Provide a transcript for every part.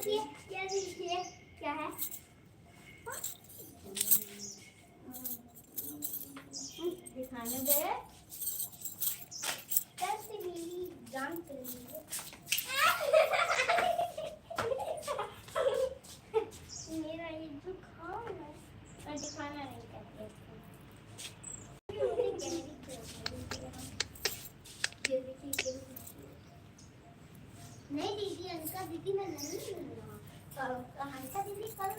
ये देखिए क्या है। दिखाने दे कैसे मेरी जान चली है। मेरा ये जुकाम है और दिखाना नहीं चाहते। नहीं दीदी अलका दीदी मैं नहीं मिलूंगा। अलका दीदी कल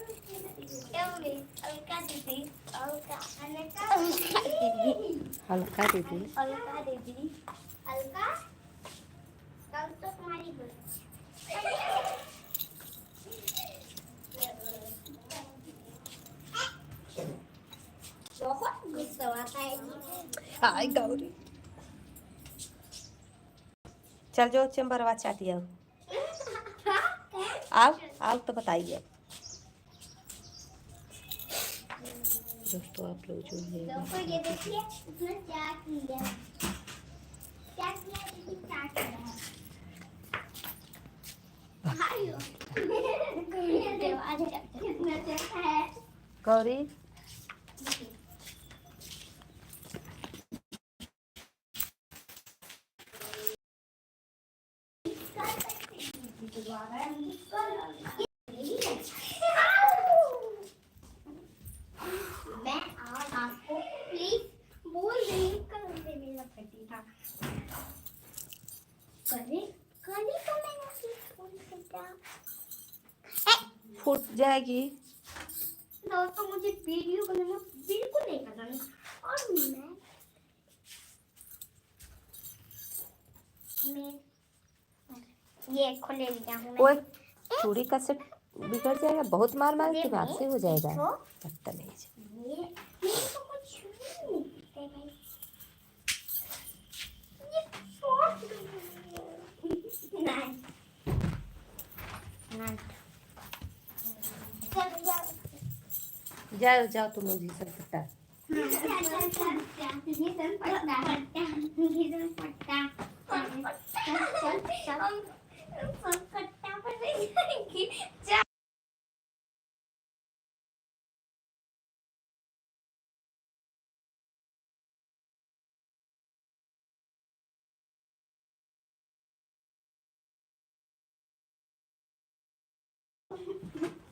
क्या बोले? अलका दीदी अलका दीदी हल्का दीदी अलका दीदी अलका कल तो तुम्हारी बहुत गुस्सा आता है। हाय गौरी चल जो चेम्बरवा चाटी आओ तो बताइए दोस्तों आप लोग जो दोस्तों ये देखिए उसने क्या किया दीदी क्या किया है गौरी मैं आज आपको प्लीज बोल रही हूँ कल से मेरा पति था कल तो मैंने फूट जाएगी। दोस्तों मुझे वीडियो बनाना बिल्कुल नहीं पसंद और मैं ये खोले लिया हूँ ओए चूड़ी का सेट बिगड़ जाएगा बहुत मार मार के बात से हो जाएगा बदतमीज। जाओ जाओ तुम मुझे सब पता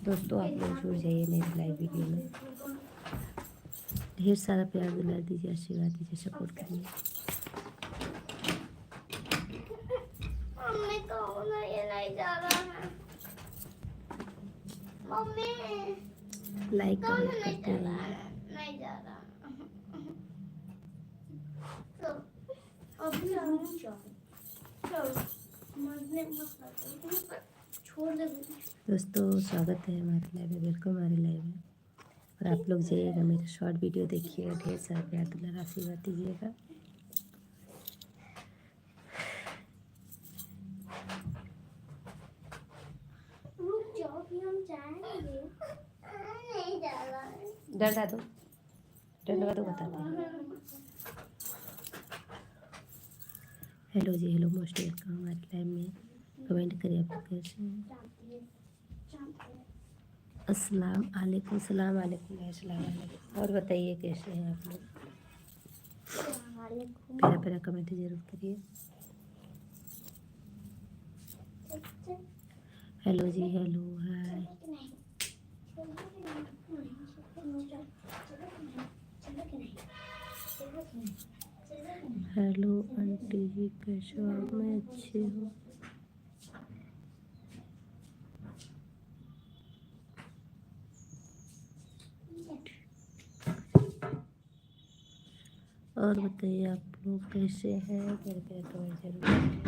दोस्तों आप लोग जुड़ जाइए मेरी लाइव वीडियो में ढेर सारा प्यार दिला दीजिए आशीर्वाद दीजिए सपोर्ट करिए। मम्मी कौन है ये नहीं जा रहा है मम्मी लाइक कौन कमेंट नहीं करते जा रहा रहिए। है नहीं जा रहा तो अभी हम छोड़ दे दोस्तों स्वागत है हमारे लाइव में वेलकम हमारे लाइव में और आप लोग जाइएगा मेरा शॉर्ट वीडियो देखिएगा ढेर सारा प्यार दुलार आशीर्वाद दीजिएगा। रुक जाओ कि हम जाएंगे नहीं जा रहा है डंडा दो बताते हैं। हेलो जी हेलो मोस्ट वेलकम हमारे लाइव में कमेंट करिए आप लोग कैसे हैं। अस्सलाम वालेकुम सलाम वालेकुम अस्सलाम वालेकुम और बताइए कैसे हैं आप लोग। प्यारा प्यारा कमेंट जरूर करिए। हेलो जी हेलो हाय हेलो आंटी जी कैसे हो आप? मैं अच्छी हूँ। और बताइए आप लोग कैसे हैं मेरे प्यारे कमेंट जरूर करिए।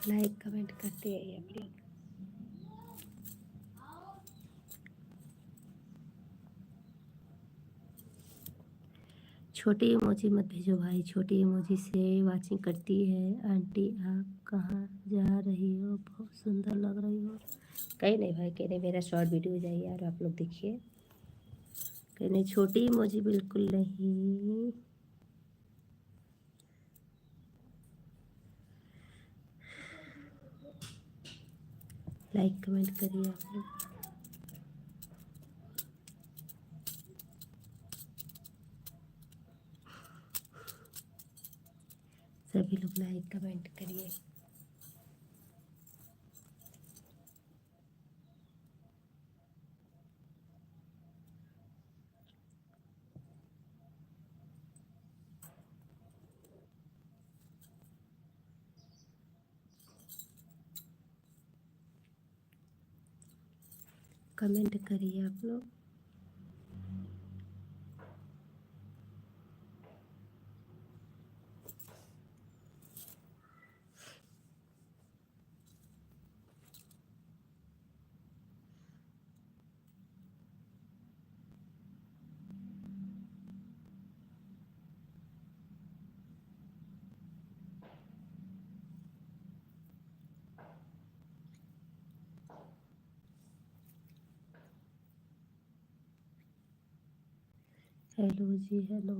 लाइक कमेंट करते रहिए आप लोग। छोटी इमोजी मत भेजो भाई छोटी इमोजी से वाचिंग करती है। आंटी आप कहाँ जा रही हो बहुत सुंदर लग रही हो। कहीं नहीं भाई, कहीं नहीं, मेरा शॉर्ट वीडियो जाइए और आप लोग देखिए। कहीं नहीं, छोटी इमोजी बिल्कुल नहीं। लाइक कमेंट करिए आप लोग। सभी लोग लाइक कमेंट करिए। कमेंट करिए आप लोग। हेलो जी, हेलो।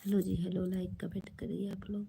हेलो जी, हेलो। लाइक कमेंट करिए आप लोग।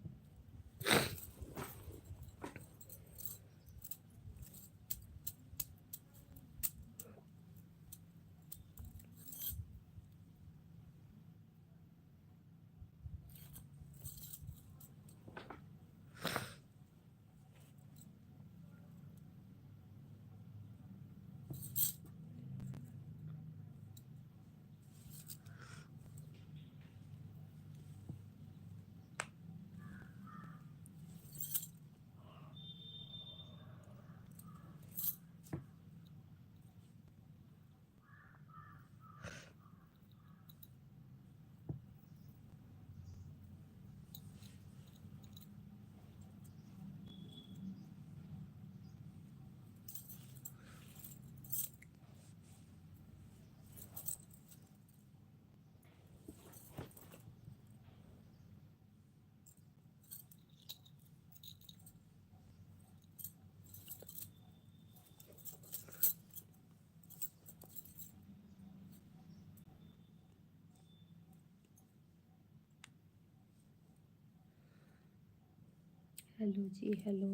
हेलो जी, हेलो।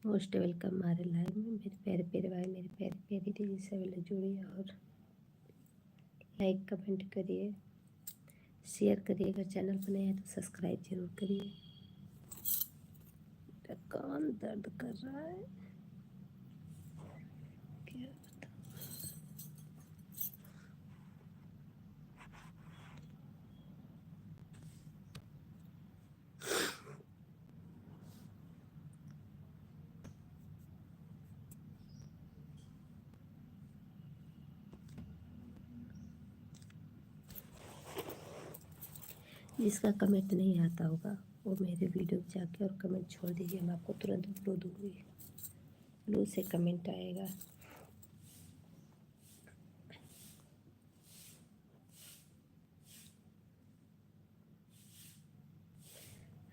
मोस्ट वेलकम हमारे लाइव में, मेरे प्यारे प्यारे भाई, मेरे प्यारे प्यारी दीदी, सभी लोग जुड़िए और लाइक कमेंट करिए, शेयर करिए। अगर चैनल पर नए हैं तो सब्सक्राइब जरूर करिए। मेरा कान दर्द कर रहा है, क्या बताऊं। जिसका कमेंट नहीं आता होगा वो मेरे वीडियो में जाके और कमेंट छोड़ दीजिए, मैं आपको तुरंत ब्लू दूँगी, ब्लू से कमेंट आएगा।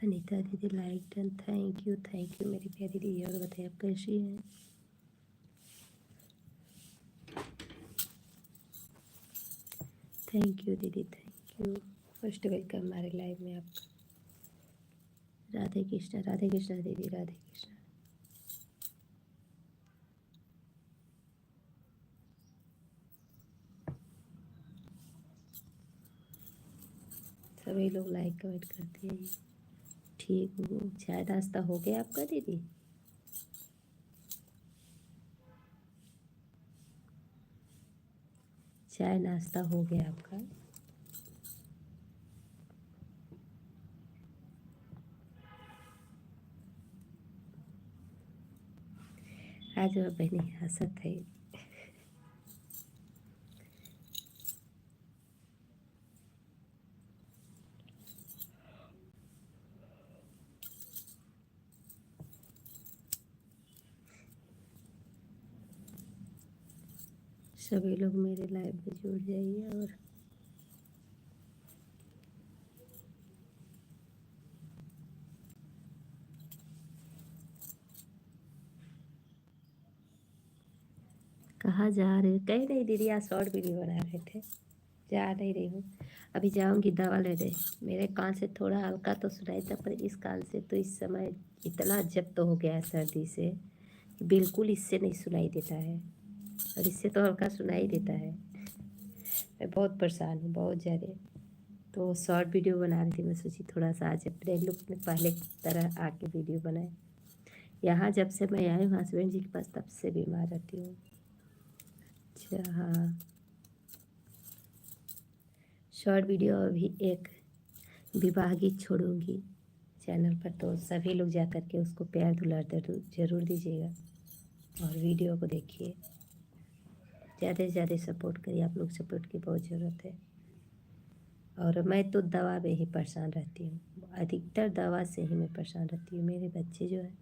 अनीता दीदी लाइक डन, थैंक यू मेरी प्यारी दीदी। और बताइए आप कैसी हैं? थैंक यू दीदी, थैंक यू। फर्स्ट वेलकम हमारे लाइव में आपका। राधे कृष्णा दीदी, राधे कृष्णा। सभी लोग लाइक कमेंट करते हैं। ठीक हूँ। चाय नाश्ता हो गया आपका दीदी? चाय नाश्ता हो गया आपका? आज वह बहनी हंसत है। सभी लोग मेरे लाइव में जुड़ जाइए। और कहाँ जा रहे हो? कहीं नहीं दीदी, आज शॉर्ट वीडियो बना रहे थे। जा नहीं रही हूँ, अभी जाऊँगी दवा लेने। मेरे कान से थोड़ा हल्का तो सुनाई था, पर इस कान से तो इस समय इतना जब्त हो गया है सर्दी से कि बिल्कुल इससे नहीं सुनाई देता है, और इससे तो हल्का सुनाई देता है। मैं बहुत परेशान हूँ, बहुत ज़्यादा। तो शॉर्ट वीडियो बना रही थी, मैं सोची थोड़ा सा आज अपने लुक में पहले की तरह आके वीडियो बनाए। यहाँ जब से मैं आई हूँ हस्बैंड जी के पास, तब से बीमार रहती हूँ। अच्छा हाँ, शॉर्ट वीडियो अभी एक विवाह गीत छोड़ूंगी चैनल पर, तो सभी लोग जा कर के उसको प्यार दुलार जरूर दीजिएगा और वीडियो को देखिए। ज़्यादा से ज़्यादा सपोर्ट करिए, आप लोग सपोर्ट की बहुत ज़रूरत है। और मैं तो दवा में ही परेशान रहती हूँ, अधिकतर दवा से ही मैं परेशान रहती हूँ। मेरे बच्चे जो हैं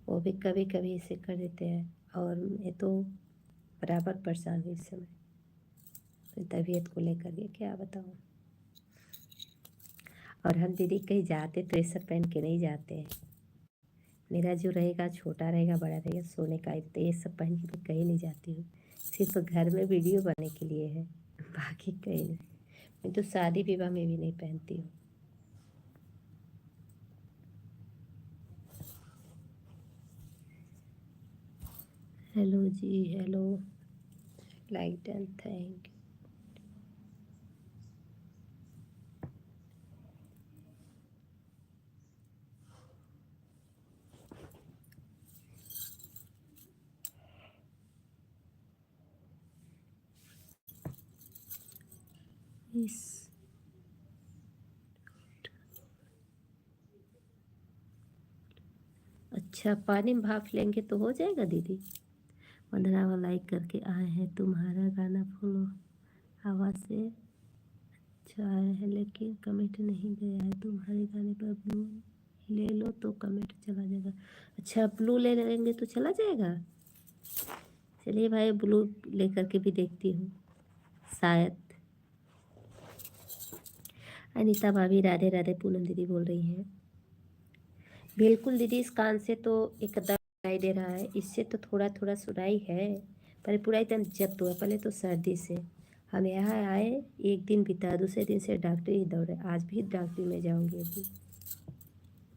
वो भी कभी कभी इसे कर देते हैं, और मैं तो बराबर परेशान हूँ इस समय अपनी तबीयत को लेकर के, क्या बताऊँ। और हम दीदी कहीं जाते तो ये सब पहन के नहीं जाते हैं। मेरा जो रहेगा छोटा रहेगा बड़ा रहेगा सोने का, तो ये सब पहन के मैं कहीं नहीं जाती हूँ। सिर्फ घर में वीडियो बनने के लिए है, बाकी कहीं नहीं। मैं तो शादी विवाह में भी नहीं पहनती हूँ। हेलो जी, hello, like done, thank you. इस अच्छा, पानी में भाप लेंगे तो हो जाएगा दीदी? 15 लाइक करके आए हैं, तुम्हारा गाना फॉलो आवाज़ से अच्छा आया है, लेकिन कमेंट नहीं गया है। तुम्हारे गाने पर ब्लू ले लो तो कमेंट चला जाएगा। अच्छा, ब्लू ले लेंगे तो चला जाएगा? चलिए भाई, ब्लू लेकर के भी देखती हूँ शायद। अनीता भाभी राधे राधे, पूनम दीदी बोल रही हैं। बिल्कुल दीदी, इस कान से तो एकदम सुनाई दे रहा है, इससे तो थोड़ा थोड़ा सुनाई है, पर पूरा एकदम जब्त हुआ। पहले तो सर्दी से हम यहाँ आए, एक दिन बिता, दूसरे दिन से डॉक्टरी ही दौड़े, आज भी डॉक्टरी में जाऊंगी। अभी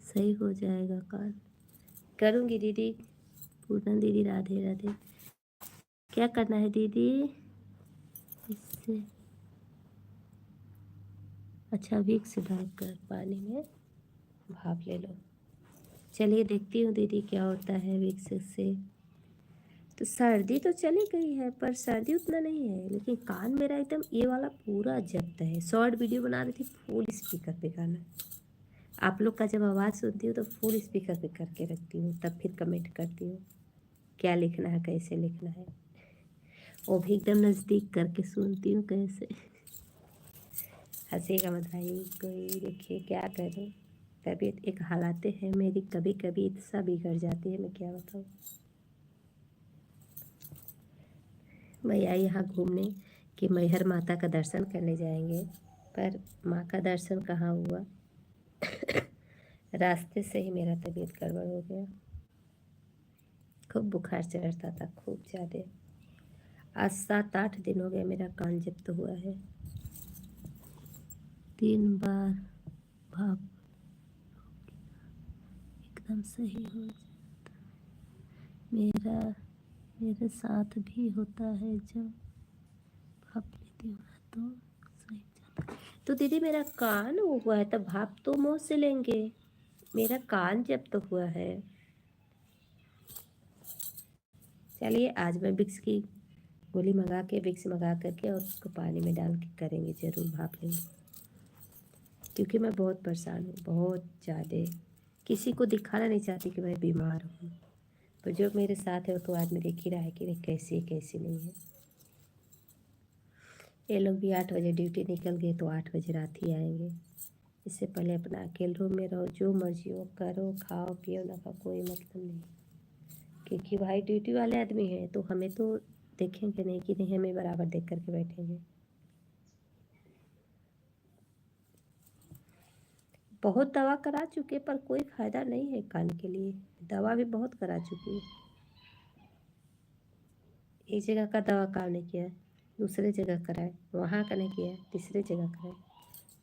सही हो जाएगा कान, करूँगी दीदी। पूनम दीदी राधे राधे। क्या करना है दीदी इससे? अच्छा, विक्स डालकर पानी में भाप ले लो। चलिए देखती हूँ दीदी क्या होता है विक्स से। तो सर्दी तो चली गई है, पर सर्दी उतना नहीं है, लेकिन कान मेरा एकदम ये वाला पूरा जब्त है। शॉर्ट वीडियो बना रही थी, फुल स्पीकर पे गाना। आप लोग का जब आवाज़ सुनती हूँ तो फुल स्पीकर पे करके रखती हूँ, तब फिर कमेंट करती हूँ क्या लिखना है, कैसे लिखना है। वो भी एकदम नज़दीक करके सुनती हूँ कैसे। हंसी का मत भाई, कोई देखिए क्या करूं, तबीयत एक हालात है मेरी, कभी कभी इतना बिगड़ जाती है, मैं क्या बताऊं। मैं आई यहाँ घूमने कि मैहर माता का दर्शन करने जाएंगे, पर माँ का दर्शन कहाँ हुआ। रास्ते से ही मेरा तबीयत गड़बड़ हो गया, खूब बुखार चढ़ता था, खूब ज़्यादा। आज 7-8 दिन हो गया मेरा कान जब्त हुआ है, 3 बार भाप एकदम सही हो जाता। मेरा मेरे साथ भी होता है, जब भाप लेती हूँ ना तो सही हो जाता है। तो दीदी मेरा कान हुआ है तो भाप तो मुँह से लेंगे, मेरा कान जब्त हुआ है। चलिए आज मैं विक्स की गोली मंगा के, विक्स मंगा करके और उसको पानी में डाल के करेंगे, ज़रूर भाप लेंगे, क्योंकि मैं बहुत परेशान हूँ, बहुत ज़्यादा। किसी को दिखाना नहीं चाहती कि मैं बीमार हूँ, पर जो मेरे साथ है वो तो आदमी देख ही रहा है कि नहीं कैसी है कैसी नहीं है। ये लोग भी 8 बजे ड्यूटी निकल गए तो 8 बजे रात ही आएंगे। इससे पहले अपना अकेले रूम में रहो, जो मर्जी हो करो, खाओ पियो, ना का कोई मतलब नहीं, क्योंकि भाई ड्यूटी वाले आदमी हैं तो हमें तो देखेंगे नहीं कि नहीं, हमें बराबर देख करके बैठेंगे। बहुत दवा करा चुके पर कोई फ़ायदा नहीं है कान के लिए, दवा भी बहुत करा चुकी हूँ, एक जगह का दवा काम नहीं किया, दूसरे जगह कराए, वहाँ का नहीं किया, तीसरे जगह कराए,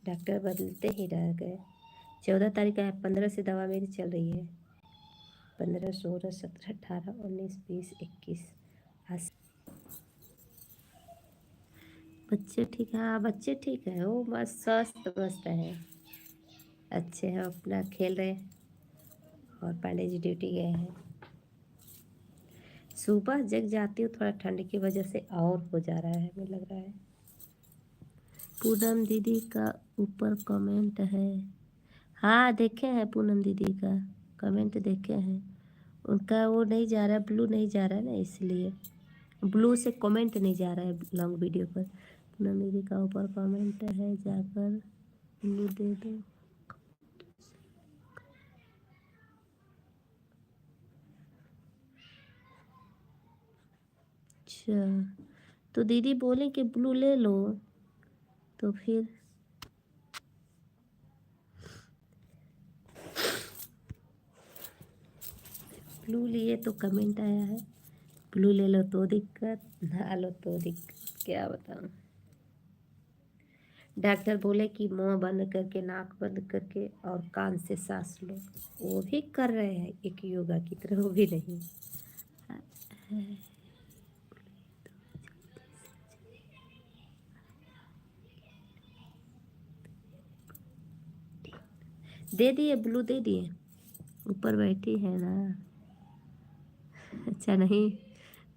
डॉक्टर बदलते ही रह गए। 14 तारीख का है, 15 से दवा मेरी चल रही है, 15, 16, 17, 18, 19, 20, 21। आज बच्चे ठीक है, हाँ बच्चे ठीक है, वो मस्त स्वस्थ मस्त है, अच्छे हैं, अपना खेल रहे हैं। और पांडे जी ड्यूटी गए हैं। सुबह जग जाती हूँ, थोड़ा ठंड की वजह से और हो जा रहा है, हमें लग रहा है। पूनम दीदी का ऊपर कमेंट है, हाँ देखे हैं, पूनम दीदी का कमेंट देखे हैं, उनका वो नहीं जा रहा है, ब्लू नहीं जा रहा है ना, इसलिए ब्लू से कमेंट नहीं जा रहा है लॉन्ग वीडियो पर। पूनम दीदी का ऊपर कमेंट है, जाकर ब्लू दे दो। अच्छा, तो दीदी बोले कि ब्लू ले लो, तो फिर ब्लू लिए तो कमेंट आया है, ब्लू ले लो तो दिक्कत, ना लो तो दिक्कत, क्या बताऊँ। डॉक्टर बोले कि मुंह बंद करके, नाक बंद करके और कान से सांस लो, वो भी कर रहे हैं एक योगा की तरह, वो भी नहीं। दे दिए, ब्लू दे दिए, ऊपर बैठी है ना। अच्छा नहीं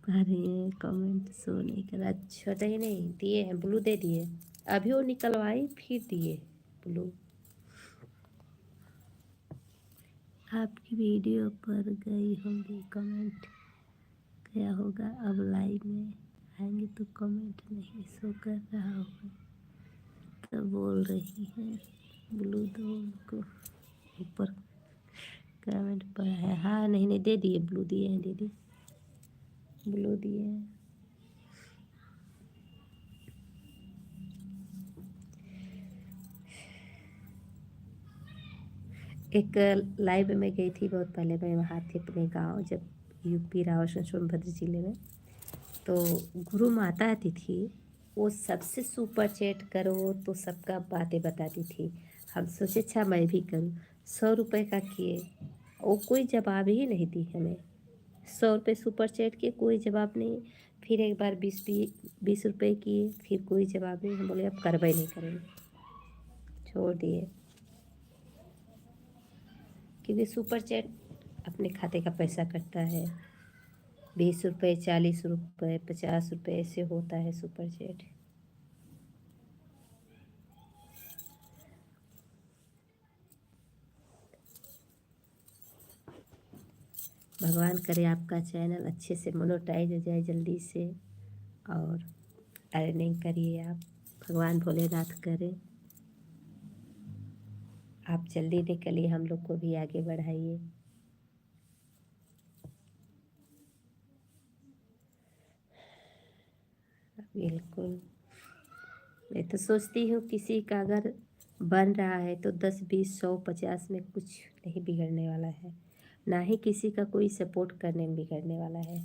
पा रही है, कमेंट शो नहीं कर रहा, अच्छा नहीं नहीं दिए हैं, ब्लू दे दिए, अभी वो निकलवाई फिर दिए ब्लू। आपकी वीडियो पर गई होंगी कमेंट, क्या होगा अब लाइव में आएंगे तो कमेंट नहीं शो कर रहा होगा, तो बोल रही है ब्लू दो उनको, ऊपर कमेंट पर है, हाँ नहीं नहीं दे दिए, ब्लू दिए हैं दीदी, ब्लू दिए हैं। एक लाइव में गई थी बहुत पहले, मैं वहाँ थी अपने गांव, जब यूपी रावसन सोनभद्र जिले में, तो गुरु माता आती थी, वो सबसे सुपर चैट करो तो सबका बातें बताती थी। हम सोचे अच्छा मैं भी करूँ, 100 रुपये का किए, वो कोई जवाब ही नहीं दी हमें, 100 रुपये सुपर चैट किए, कोई जवाब नहीं। फिर एक बार 20 रुपये किए, फिर कोई जवाब नहीं, हम बोले अब कार्रवाई नहीं करेंगे, छोड़ दिए, क्योंकि सुपर चैट अपने खाते का पैसा कटता है, 20 रुपये, 40 रुपये, 50 रुपये ऐसे होता है सुपर चैट। भगवान करे आपका चैनल अच्छे से मोनेटाइज हो जाए जल्दी से, और अर्निंग करिए आप, भगवान भोलेनाथ करे। आप जल्दी निकलिए, हम लोग को भी आगे बढ़ाइए। बिल्कुल। मैं तो सोचती हूँ किसी का अगर बन रहा है तो 10 20 100 50 में कुछ नहीं बिगड़ने वाला है, ना ही किसी का कोई सपोर्ट करने में बिगड़ने वाला है।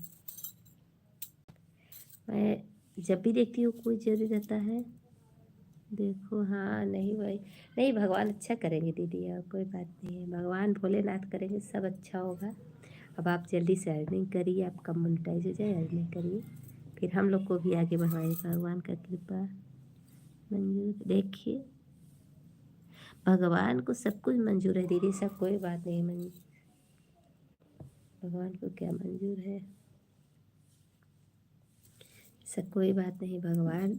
मैं जब भी देखती हूँ कोई जरूरी रहता है, देखो हाँ नहीं भाई, नहीं भगवान अच्छा करेंगे दीदी, और कोई बात नहीं है, भगवान भोलेनाथ करेंगे, सब अच्छा होगा। अब आप जल्दी से अर्निंग करिए, आपका मोनेटाइज हो जाए, अर्निंग करिए, फिर हम लोग को भी आगे बढ़ाइए, भगवान का कृपा मंजूर। देखिए भगवान को सब कुछ मंजूर है दीदी, सब कोई बात नहीं मंजूर, भगवान को क्या मंजूर है, सब कोई बात नहीं। भगवान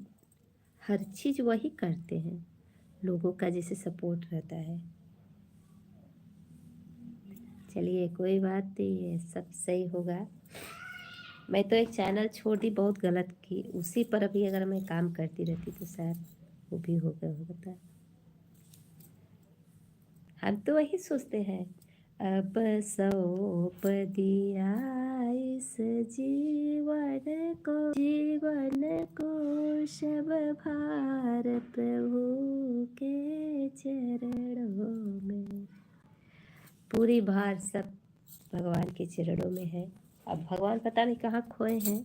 हर चीज़ वही करते हैं, लोगों का जैसे सपोर्ट रहता है। चलिए कोई बात नहीं है, सब सही होगा। मैं तो एक चैनल छोड़ दी, बहुत गलत की, उसी पर अभी अगर मैं काम करती रहती तो शायद वो भी हो गया होता। हम तो वही सोचते हैं, अब सौंप दिया इस जीवन को शब भार प्रभु के चरणों में। पूरी भार सब भगवान के चरणों में है। अब भगवान पता नहीं कहाँ खोए हैं,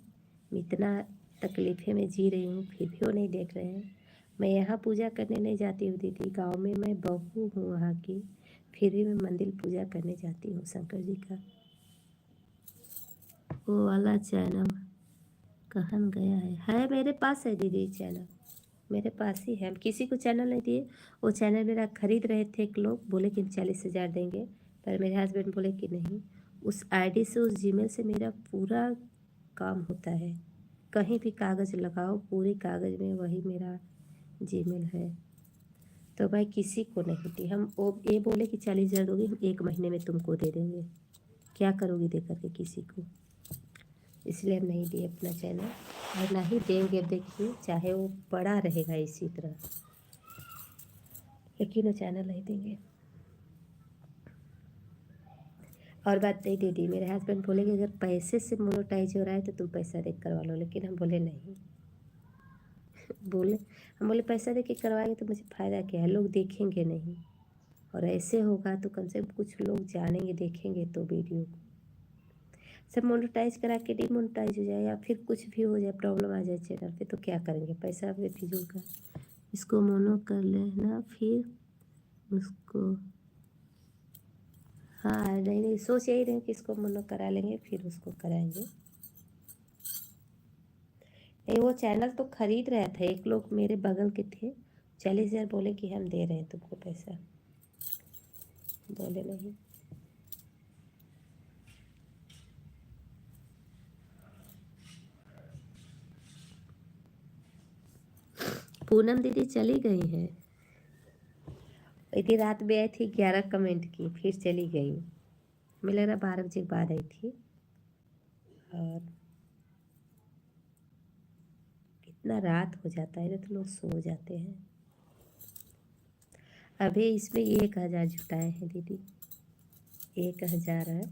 मैं इतना तकलीफ़ें में जी रही हूँ फिर भी वो नहीं देख रहे हैं। मैं यहाँ पूजा करने नहीं जाती हूँ दीदी, गांव में मैं बहू हूँ वहाँ की, फिर भी मैं मंदिर पूजा करने जाती हूँ शंकर जी का। वो वाला चैनल कहाँ गया है मेरे पास है दीदी, चैनल मेरे पास ही है, हम किसी को चैनल नहीं दिए। वो चैनल मेरा खरीद रहे थे एक लोग, बोले कि 40,000 देंगे, पर मेरे हस्बैंड बोले कि नहीं, उस आईडी से उस जीमेल से मेरा पूरा काम होता है, कहीं भी कागज़ लगाओ पूरे कागज़ में वही मेरा जीमेल है, तो मैं किसी को नहीं दी। हम वो ये बोले कि 40,000 दोगे, हम 1 महीने में तुमको दे देंगे, क्या करोगी दे करके किसी को, इसलिए हम नहीं दिए अपना चैनल, और ना ही देंगे। देखिए चाहे वो पड़ा रहेगा इसी तरह, लेकिन वो चैनल नहीं देंगे। और बात नहीं दीदी, मेरे हस्बैंड बोले कि अगर पैसे से मोनेटाइज हो रहा है तो तुम पैसा दे करवा लो, लेकिन हम बोले नहीं। बोले हम बोले पैसा दे के करवाएंगे तो मुझे फ़ायदा क्या है, लोग देखेंगे नहीं, और ऐसे होगा तो कम से कम कुछ लोग जानेंगे देखेंगे तो वीडियो को। सब मोनेटाइज करा के डिमोनेटाइज हो जाए या फिर कुछ भी हो जाए, प्रॉब्लम आ जाए चैनल पे, तो क्या करेंगे, पैसा बेफिजूल का। इसको मोनो कर लेना फिर उसको, हाँ नहीं नहीं सोच यही रहे कि इसको मोनो करा लेंगे फिर उसको कराएंगे। नहीं वो चैनल तो खरीद रहा था, एक लोग मेरे बगल के थे, 40,000 बोले कि हम दे रहे हैं तुमको पैसा, बोले नहीं। पूनम दीदी चली गई हैं, इतनी रात में आई थी, 11 कमेंट की, फिर चली गई। हमें लग रहा 12 बजे के बाद आई थी, और कितना रात हो जाता है ना तो लोग सो जाते हैं। अभी इसमें 1,000 जुटाए हैं दीदी, 1,000 है,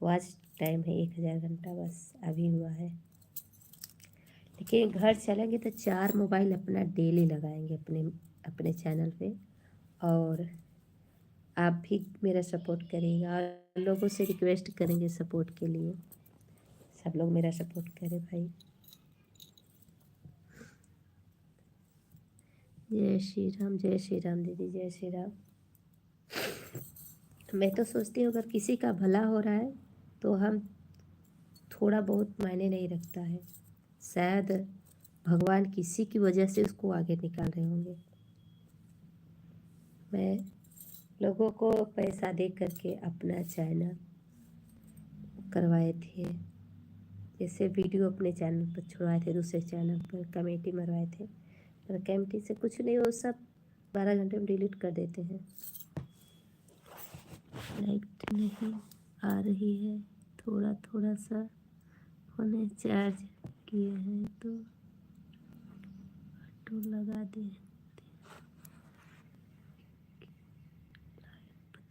वॉच टाइम है 1,000 घंटा बस अभी हुआ है। लेकिन घर चलेंगे तो 4 मोबाइल अपना डेली लगाएंगे अपने अपने चैनल पे, और आप भी मेरा सपोर्ट करिएगा, और लोगों से रिक्वेस्ट करेंगे सपोर्ट के लिए, सब लोग मेरा सपोर्ट करें भाई। जय श्री राम दीदी, जय श्री राम। मैं तो सोचती हूँ अगर किसी का भला हो रहा है तो हम थोड़ा बहुत मायने नहीं रखता है, शायद भगवान किसी की वजह से उसको आगे निकाल रहे होंगे। मैं लोगों को पैसा दे करके अपना चैनल करवाए थे, जैसे वीडियो अपने चैनल पर छुड़वाए थे, दूसरे चैनल पर कमेटी मरवाए थे, पर कमेटी से कुछ नहीं, वो सब 12 घंटे में डिलीट कर देते हैं। लाइट नहीं आ रही है, थोड़ा थोड़ा सा फोन चार्ज किए हैं तो ऑटो लगा दे।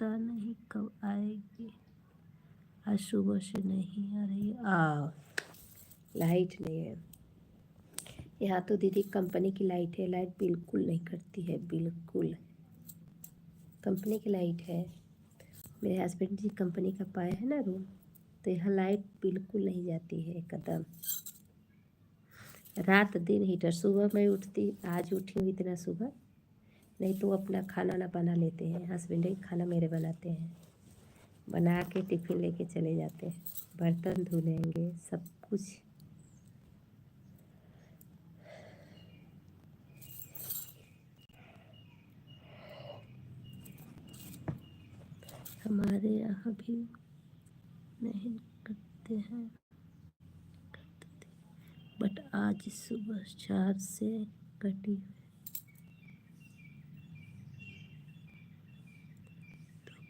पता नहीं कब आएगी। आज सुबह से नहीं आ रही। आ लाइट नहीं है यहाँ तो दीदी। कंपनी की लाइट है, लाइट बिल्कुल नहीं करती है, बिल्कुल। कंपनी की लाइट है। मेरे हस्बैंड जी कंपनी का पाए है ना रूम, तो यहाँ लाइट बिल्कुल नहीं जाती है एकदम। रात दिन हीटर। सुबह मैं उठती, आज उठी हूँ इतना सुबह, नहीं तो अपना खाना ना बना लेते हैं। हस्बैंड ही खाना मेरे बनाते हैं, बना के टिफ़िन लेके चले जाते हैं। बर्तन धो लेंगे सब कुछ। हमारे यहाँ भी नहीं करते हैं, बट आज सुबह 4 से कटी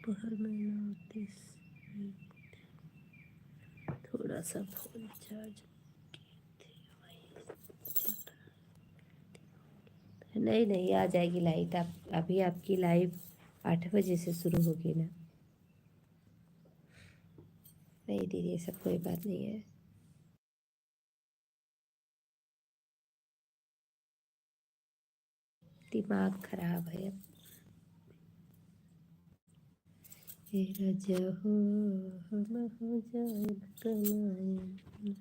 दोपहर में 9:30। थोड़ा सा फोन चार्ज की थी, वही चल रहा। नहीं नहीं आ जाएगी लाइट। आप अभी आपकी लाइव 8 बजे से शुरू होगी ना। नहीं दीदी ये सब कोई बात नहीं है। दिमाग खराब है अब। हे राजा हो, हम हो जाए कमाए।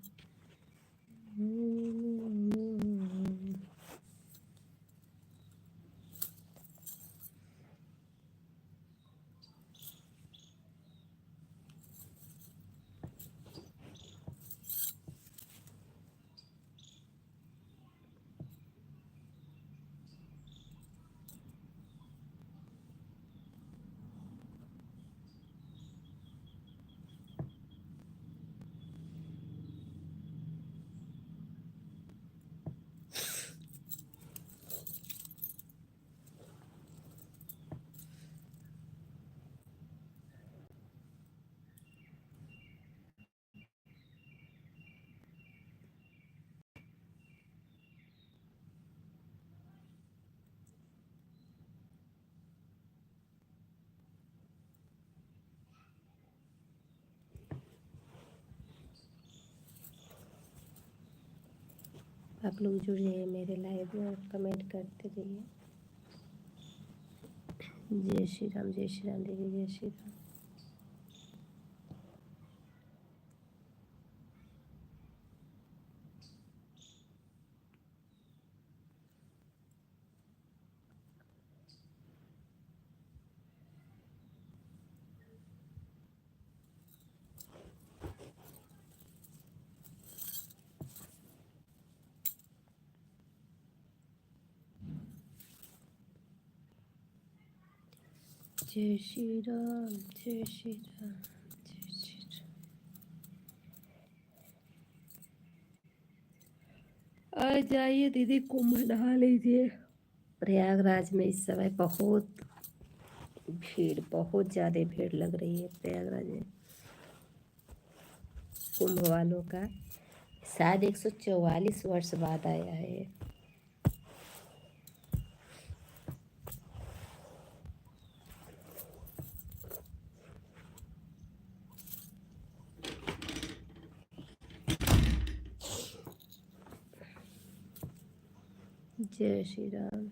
आप लोग जुड़ जाइए मेरे लाइव में और कमेंट करते रहिए। जय श्री राम, जय श्री राम दीदी, जय श्री राम। जय श्री राम, जय श्री राम, जय श्री राम। आ जाइए दीदी, कुंभ नहा लीजिए। प्रयागराज में इस समय बहुत भीड़, बहुत ज़्यादा भीड़ लग रही है प्रयागराज में कुंभ वालों का। शायद 144 वर्ष बाद आया है। जय Shri Ram.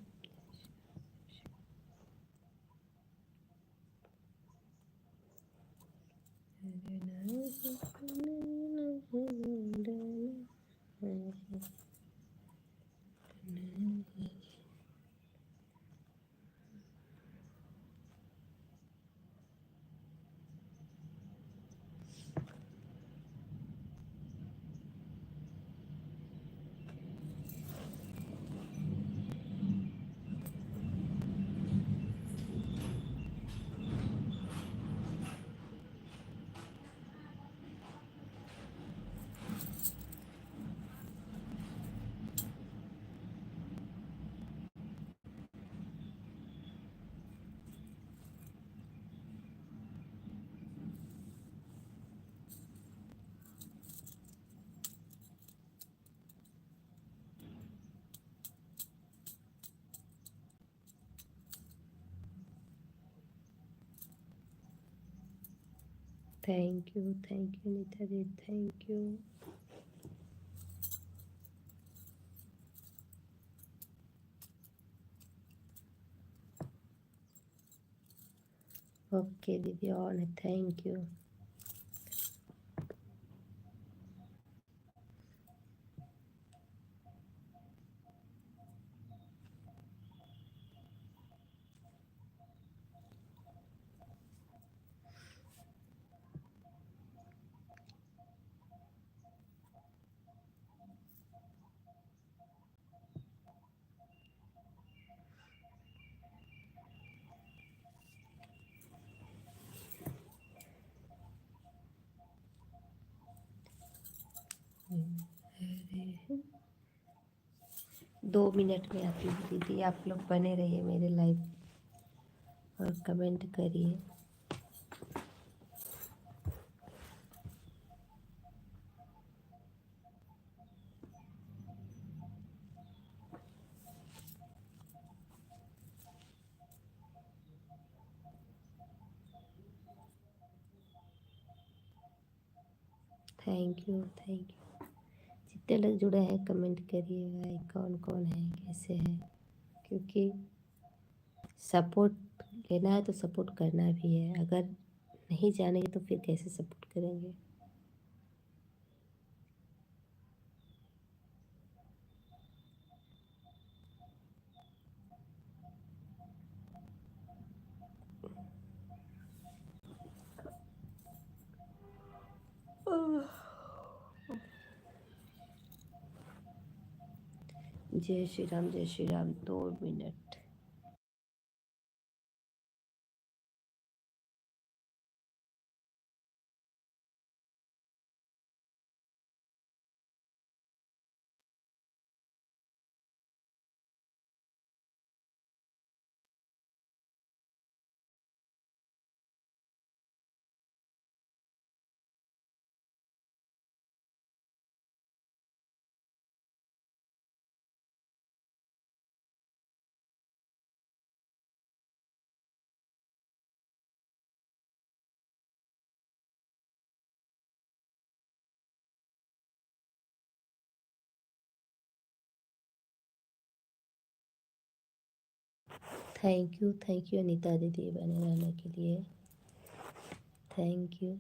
Thank you Nita ji, thank you. Okay दीदी, ऑन है, थैंक यू। अरे 2 मिनट में आती हूँ दीदी, आप लोग बने रहिए मेरे लाइव और कमेंट करिए। थैंक यू जितने लोग जुड़े हैं कमेंट करिएगा, कौन कौन है, कैसे है, क्योंकि सपोर्ट लेना है तो सपोर्ट करना भी है। अगर नहीं जानेंगे तो फिर कैसे सपोर्ट करेंगे। जय श्री राम, जय Shri Ram. 2 minute. Thank you Anita दीदी बने रहने के लिए, थैंक यू।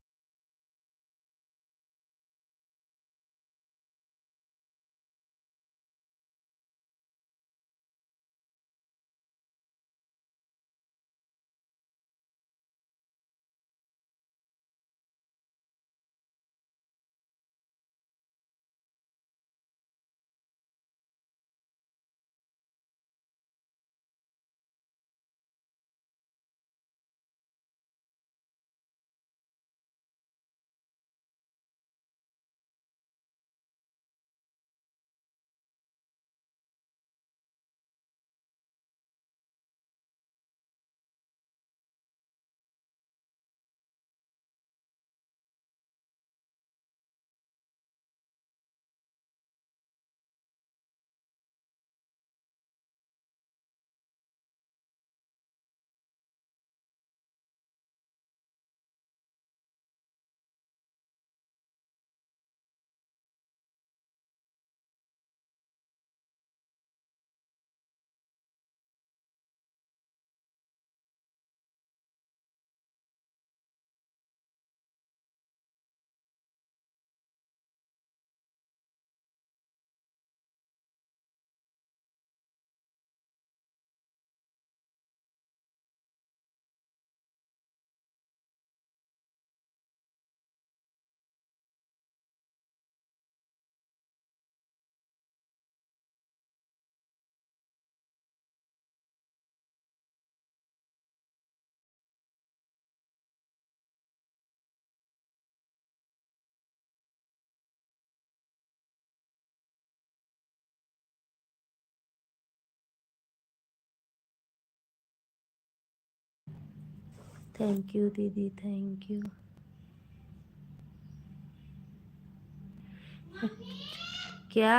थैंक यू दीदी, थैंक यू। क्या?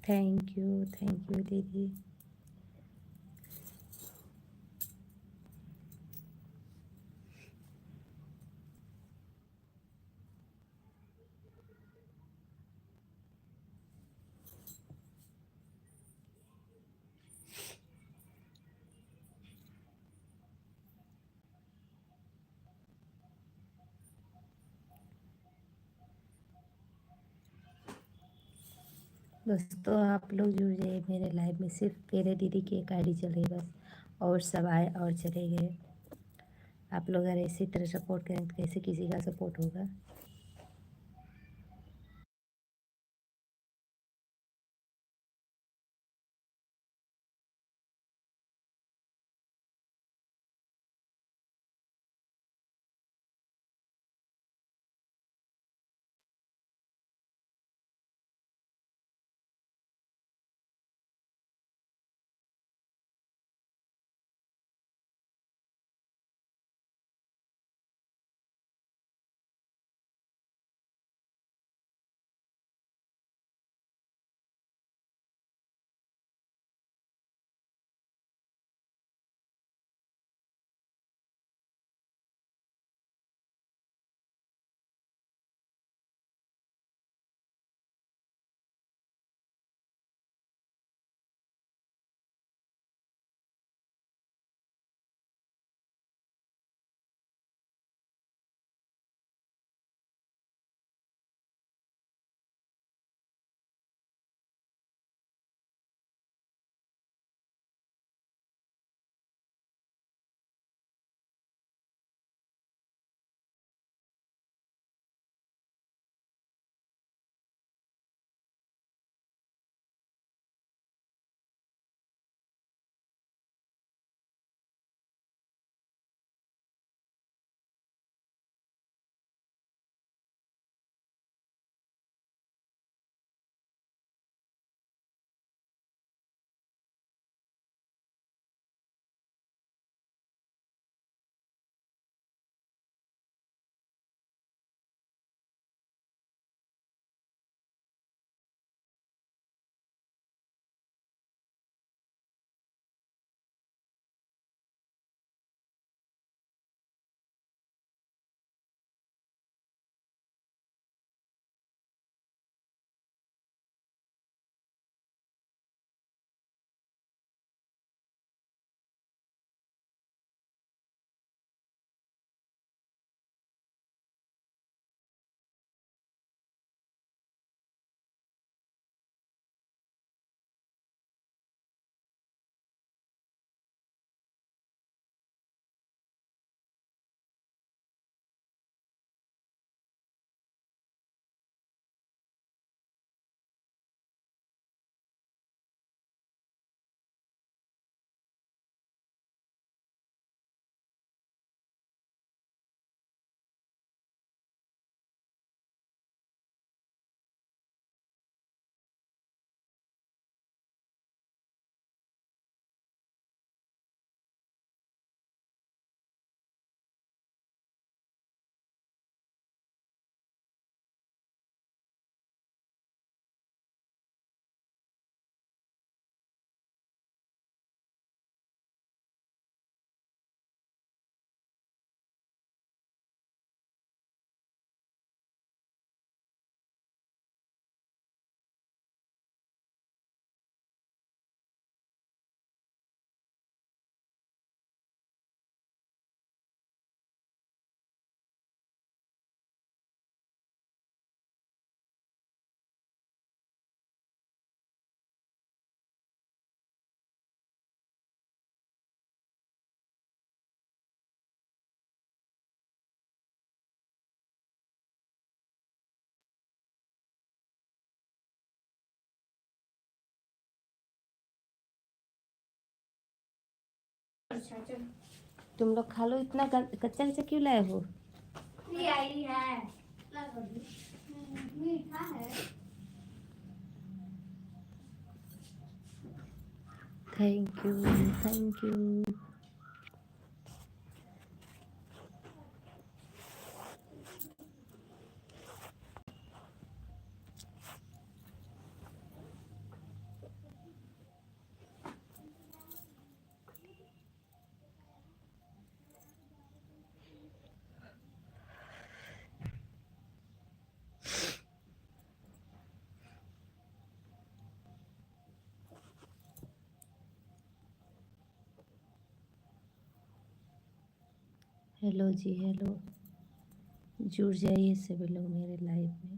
थैंक यू दीदी। दोस्तों आप लोग जुड़ जाइए मेरे लाइव में, सिर्फ मेरे दीदी की एक आईडी चल रही है बस, और सब आए और चले गए। आप लोग अगर इसी तरह सपोर्ट करें तो कैसे किसी का सपोर्ट होगा। अच्छा चल तुम लोग खा लो, इतना कच्चा कच्चा क्यों लाए हो। ये आई है ना कभी मीठा है। Thank you thank you. Hello जी, हेलो। जुड़ जाइए सभी लोग मेरे लाइव में।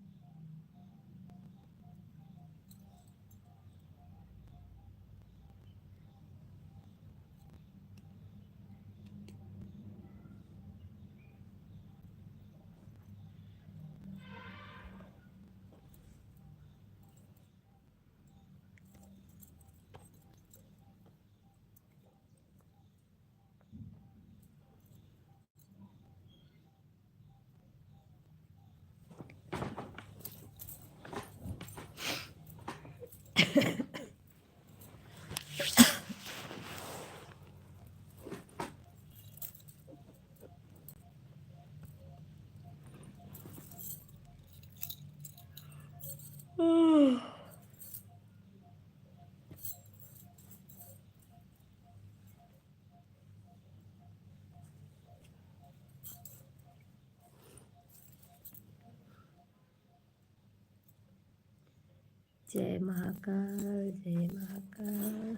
जय महाकाल, जय महाकाल।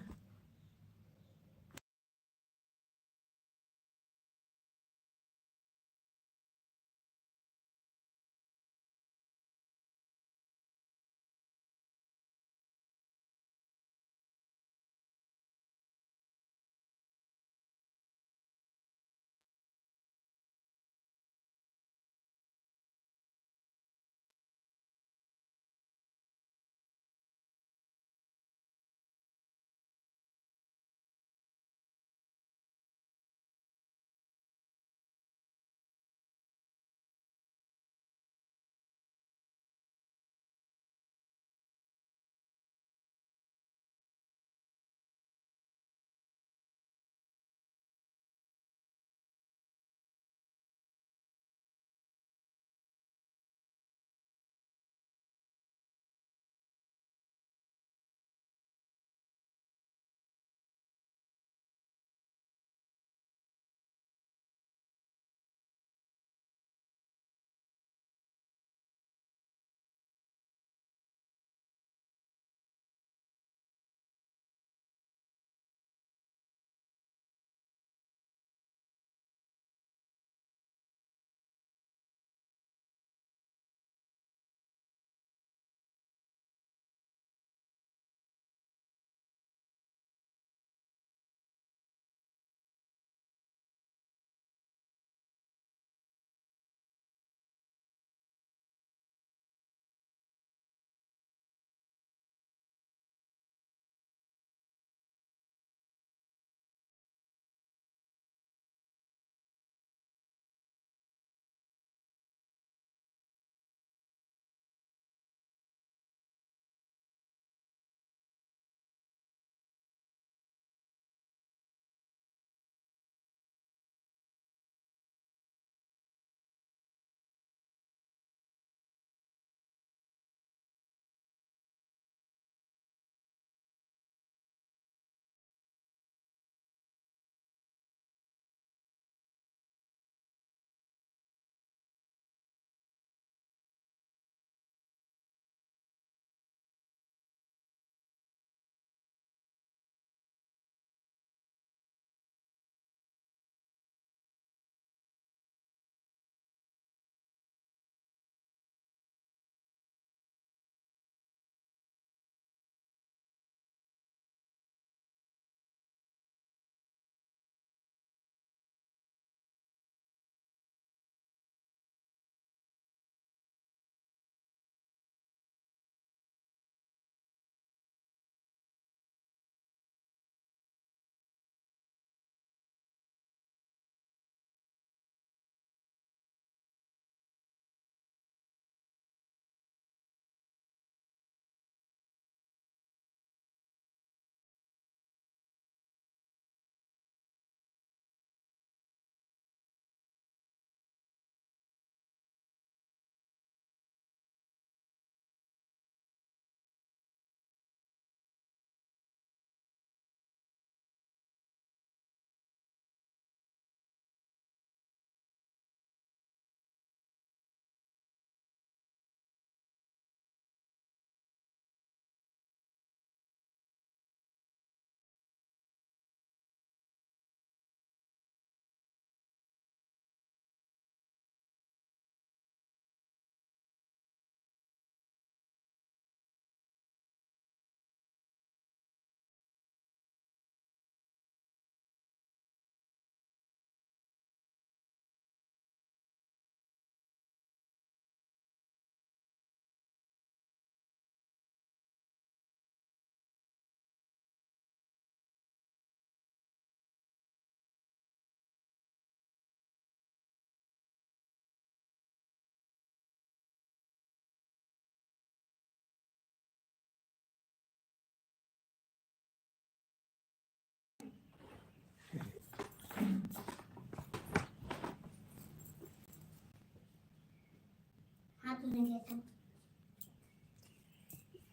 तूने दिया था।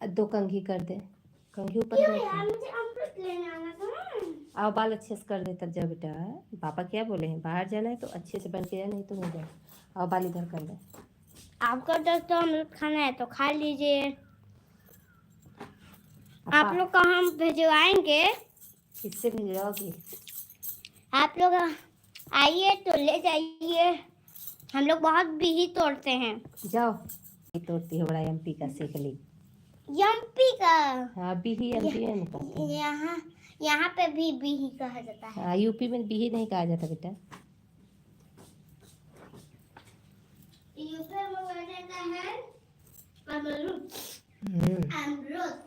दो कंघी कर दे, कंघी ऊपर क्यों कर यार, दे। मुझे अमृत लेने आना था ना। आओ बाल अच्छे से कर दे तब जा बेटा। पापा क्या बोले हैं, बाहर जाना है तो अच्छे से बन के जा, नहीं तो नहीं जा। आओ बाल इधर कर ले। आपको तो अमृत खाना है तो खा लीजिए। अपा आप लोग कहाँ भिजवाएंगे? किससे भिजवाओगी? आप लोग आइए तो ले जाइए, हम लोग बहुत बिही तोड़ते हैं। जाओ, ये तोड़ती है बड़ा एमपी का सीख ली। यम्पी का? हाँ बिही एमपी में कहते हैं। यहाँ यहाँ पे भी बिही कहा जाता है। हाँ यूपी में बिही नहीं कहा जाता बेटा। यूपी में बोला जाता है अमरूद। अमरूद।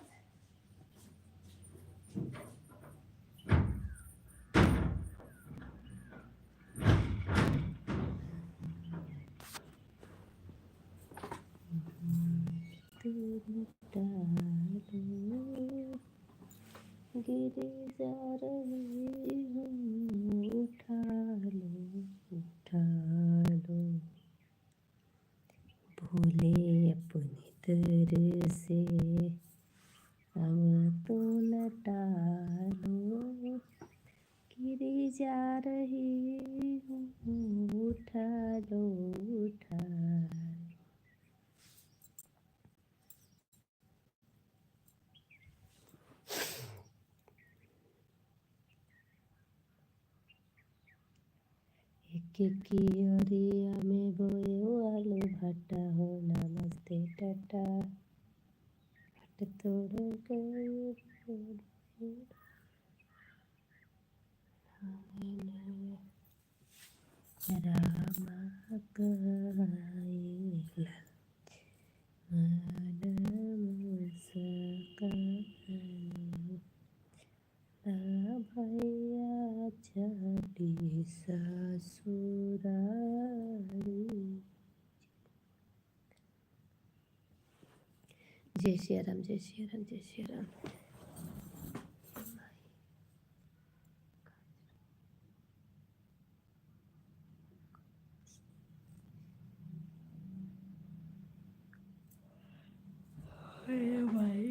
गिरे जा रही हूँ, उठा लो भूले अपनी तरह से, अब तो न टालो। गिरी जा रही हूँ, उठा लो उठा। एक की ओरिया में बोए आलू भट्टा हो, नमस्ते टाटा भट तोड़ गए रामा काइला मनम सकानी, ना भैया चली ससुरारी। जय श्री राम, जय श्री राम, जय श्री राम। अरे भाई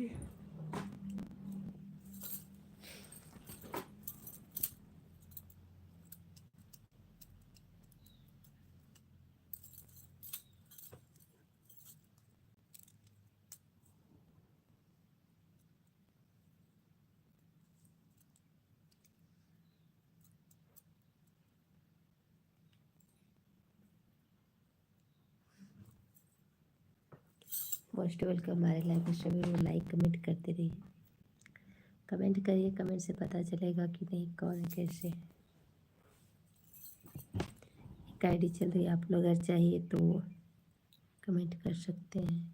मोस्ट वेलकम हमारे लाइव स्ट्रीम में। लाइक कमेंट करते रहिए, कमेंट करिए, कमेंट से पता चलेगा कि नहीं कौन है कैसे। एक आईडी चल रही है, आप लोग अगर चाहिए तो कमेंट कर सकते हैं।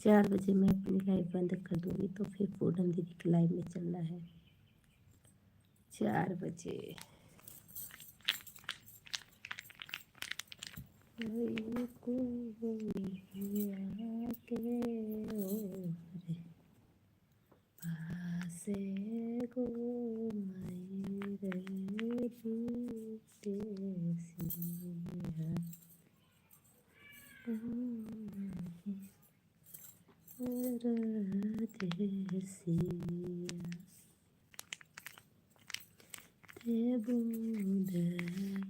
चार बजे मैं अपनी लाइव बंद कर दूंगी तो फिर पूनम दीदी की लाइव में चलना है 4 बजे। पासे गो ते बूंद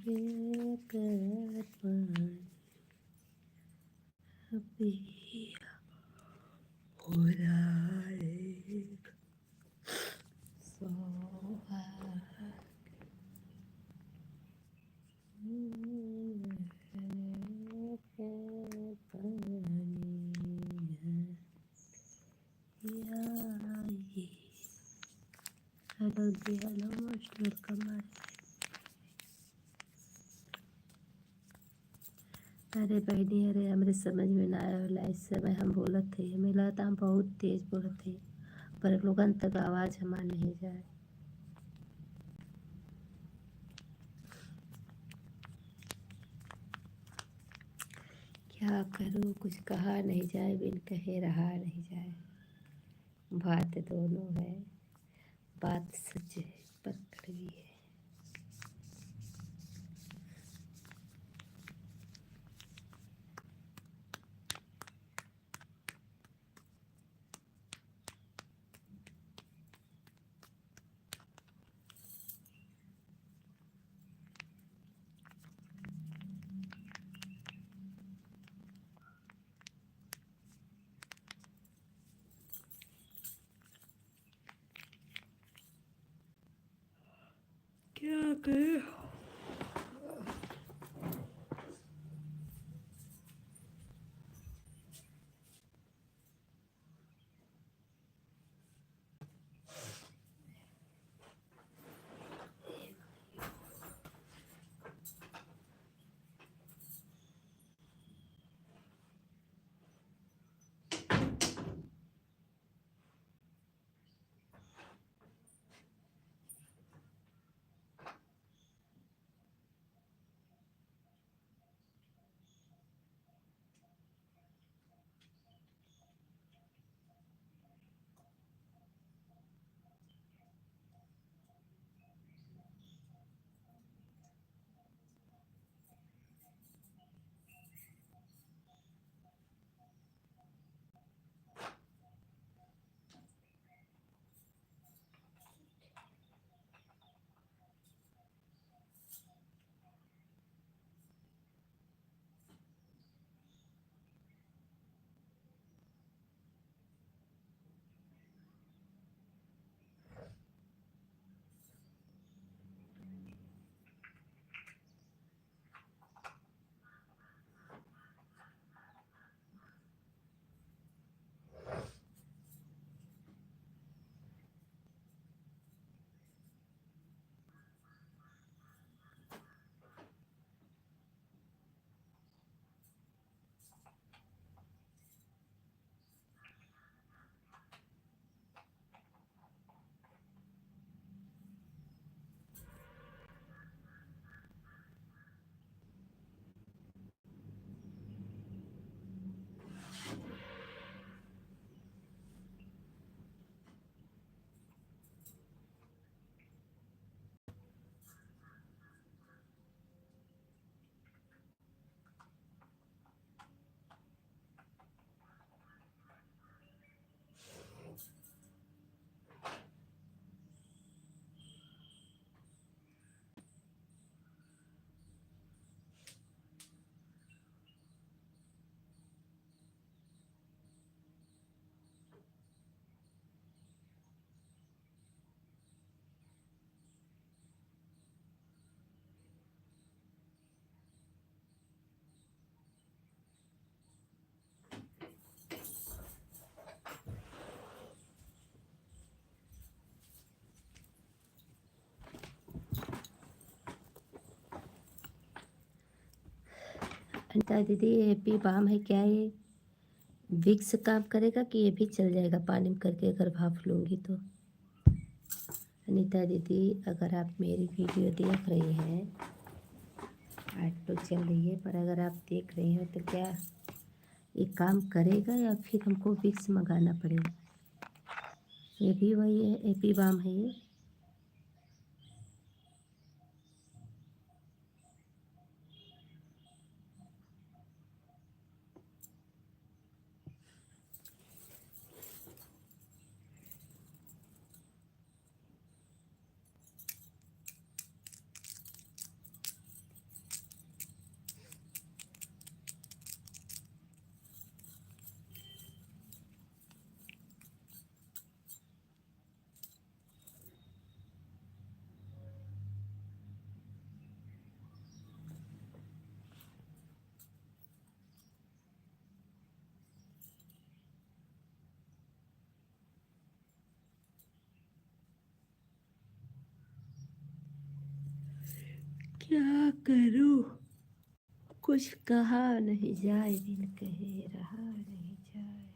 ये कर पानी पिया हो जाएगा रख दिया। Hello most welcome. अरे बहनी, अरे हमरे समझ में ना आया इस समय हम बोलत थे, हमें लगा हम बहुत तेज बोलत थे, पर लोगन तक आवाज़ हमार नहीं जाए। क्या करूँ, कुछ कहा नहीं जाए, बिन कहे रहा नहीं जाए। बात दोनों है, बात सच है पर कड़वी है। क्या करें। अनिता दीदी, हैप्पी बाम है क्या ये? विक्स काम करेगा कि ये भी चल जाएगा पानी में करके अगर भाप लूँगी तो? अनीता दीदी, अगर आप मेरी वीडियो देख रही हैं, आज तो चल रही है, पर अगर आप देख रही हैं तो क्या ये काम करेगा या फिर हमको विक्स मंगाना पड़ेगा? ये भी वही है, एपी बाम है ये। क्या करूं, कुछ कहा नहीं जाए, दिल कहे रहा नहीं जाए,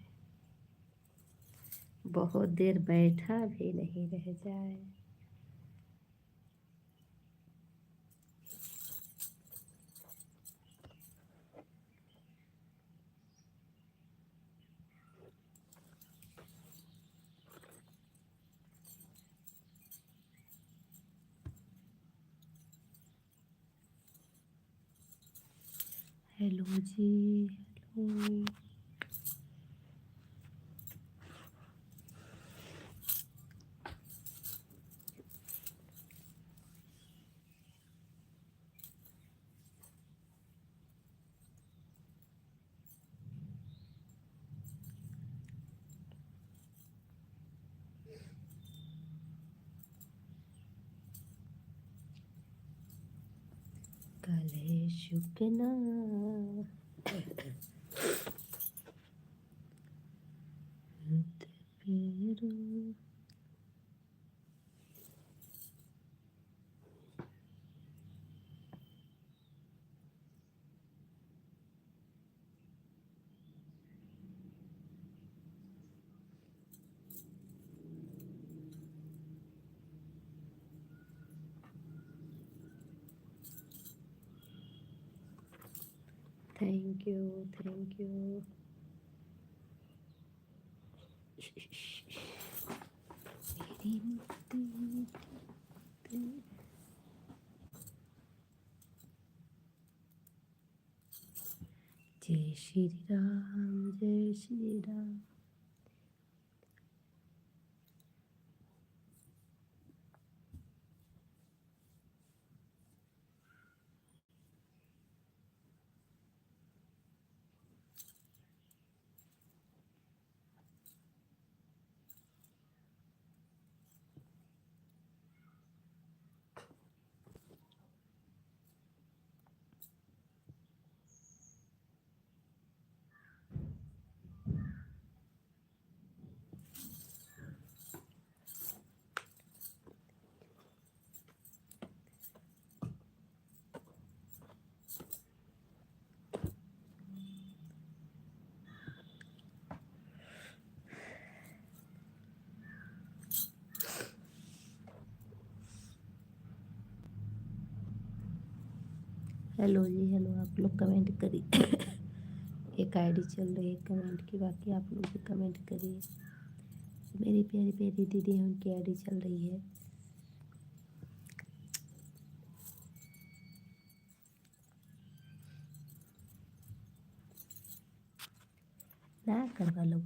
बहुत देर बैठा भी नहीं रह जाए। हेलो जी, हेलो। गले शुकना पेरू। Thank you, thank you. मेरी मुक्ति जय श्री राम, जय श्री राम। हेलो जी, हेलो। आप लोग कमेंट करिए। एक आईडी चल रही है कमेंट की, बाकी आप लोग भी कमेंट करिए। मेरी प्यारी प्यारी दीदी है, उनकी आईडी चल रही है। ना करवा लो।